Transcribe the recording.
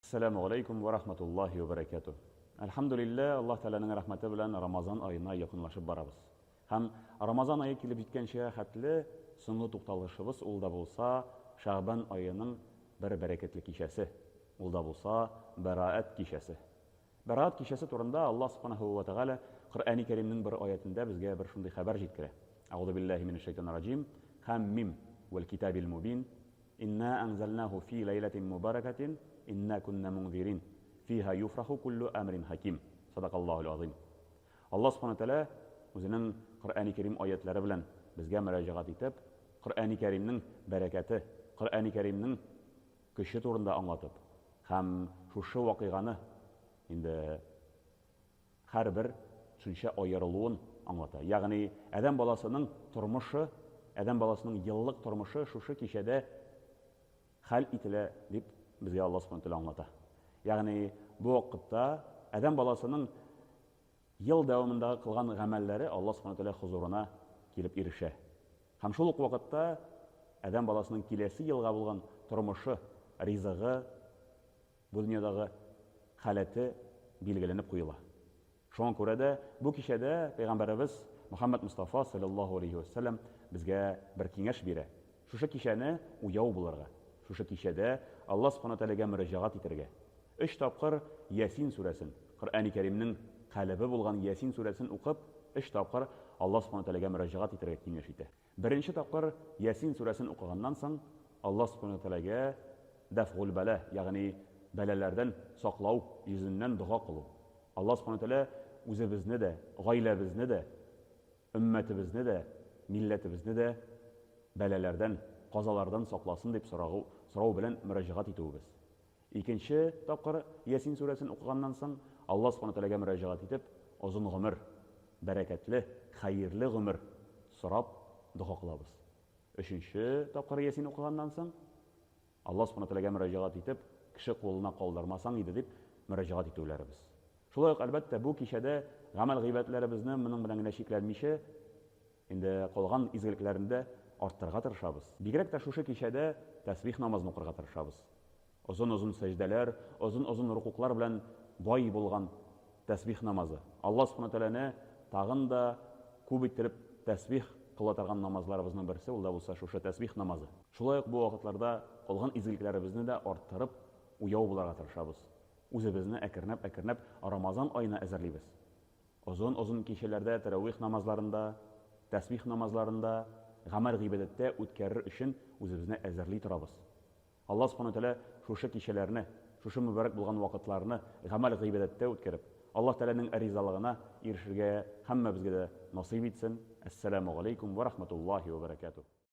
Ассаламу алейкум ва рахматуллахи ва баракатух. Алхамдулилlah, Аллах Тәаләнең рәхмәте белән Рамазан аена якынлашып барабыз. Һәм Рамазан ае килеп җиткәнче хәтле соңгы тукталышыбыз ул да булса Шәгъбан аеның бер бәрәкәтле кичәсе. Ул да булса Бараат кичәсе. Бараат кичәсе турында Аллаһ Субханаһу ва Тәгалә Коръәни Кәримнең бер аятында безгә бер шундый хәбәр җиткерә. Аузу биллаһи минеш шайтанир раҗим. Хаммим вал китабил мубин. Инна анзалнаху фи лайлатин мубаракатин. Инна кунна мунзирин. Фиха юфраху куллу амрин хаким. Садақаллахул азим. Аллаһ Субханаһу тәгалә үзенең Коръәни Кәрим аятлары белән безгә мөрәҗәгать итеп, Коръәни Кәримнең бәрәкәте, Коръәни Кәримнең көче турында аңлатып, һәм шушы вакыйганы инде һәрбер төшенчә аерылуын аңлата. Ягъни адәм баласының тормышы, адәм баласының еллык тормышы шушы кичәдә хәл ителә дип безгә Аллаһ Субханаһу тәгалә аңлата. Ягъни бу вакытта адәм баласының ел дәвамында кылган гамәлләре Аллаһ Субханаһу тәгалә хузурына килеп ирешә. Һәм шул ук вакытта адәм баласының киләсе елга булган тормышы, ризыгы, бу дөньядагы халәте билгеләнеп куела. Шуңа күрә дә бу кичәдә Пәйгамбәрбез Мөхәммәд Мустафа саллаллаһу алейхи ва саллям безгә бер киңәш бирә. Шушы кичәне уяу булырга, шушы кичәдә Аллаһ Субханаһу тәгаләгә мөрәҗәгать итәргә. 3 тапкыр Ясин сүрәсен, Коръәни Кәримнең каләбе булган Ясин сүрәсен укып, 3 тапкыр Аллаһ Субханаһу тәгаләгә мөрәҗәгать итәргә киңәш итә. Беренче тапкыр Ясин сүрәсен укыганнан соң Аллаһ Субханаһу тәгаләгә дафгул бала, ягъни бәлаләрдән саклау йөзеннән дуга кылу. Аллаһ Субханаһу тәгалә үзебезне дә, гаиләбезне дә, өммәтебезне дә, милләтебезне дә бәлаләрдән, казалардан сакласын дип сорау белән мөрәҗәгать итүбез. Икенче тапкыр Ясин сүрәсен укыганнан соң Аллаһ Субханаһу тәгаләгә мөрәҗәгать итеп, озын гомер, бәрәкәтле, хәерле гомер сорап дуга кылабыз. Өченче тапкыр Ясин укыганнан соң Аллаһ Субханаһу тәгаләгә мөрәҗәгать итеп, кеше кулына калдырмасаң иде дип мөрәҗәгать итүләребез. Шулай ук әлбәттә бу кичәдә гамәл гыйбәтләребезне моның белән генә чикләнмичә, инде калган изгелекләрендә арттырга тырышабыз. Бигрәк тә шушы кичәдә тәсбих намазын укырга тырышабыз. Озын-озын сәҗдәләр, озын-озын рукуклар белән бай булган тәсбих намазы. Аллаһ Субханаһу тәгаләне тагын да күп иттереп тәсбих кыла торган намазларыбызның берсе ул да булса шушы тәсбих намазы. Шулай ук бу вакытларда калган изгелекләребезне дә арттырып, уяу буларга тырышабыз. Үзебезне әкренәп Рамазан аена әзерлибез. Озын-озын кичәләрдә тәравих намазларында, тәсбих намазларында, гамәл гыйбадәттә үткәрер өчен үзебезне әзерли торабыз. Аллаһ Субханаһу тәгалә шушы кичәләрне, шушы мөбарәк булган вакытларны гамәл гыйбадәттә үткәреп, Аллаһ Тәгаләнең ризалыгына ирешергә һәммәбезгә дә насыйп итсен. Ассаламу алейкум ва рахматуллахи ва баракатух.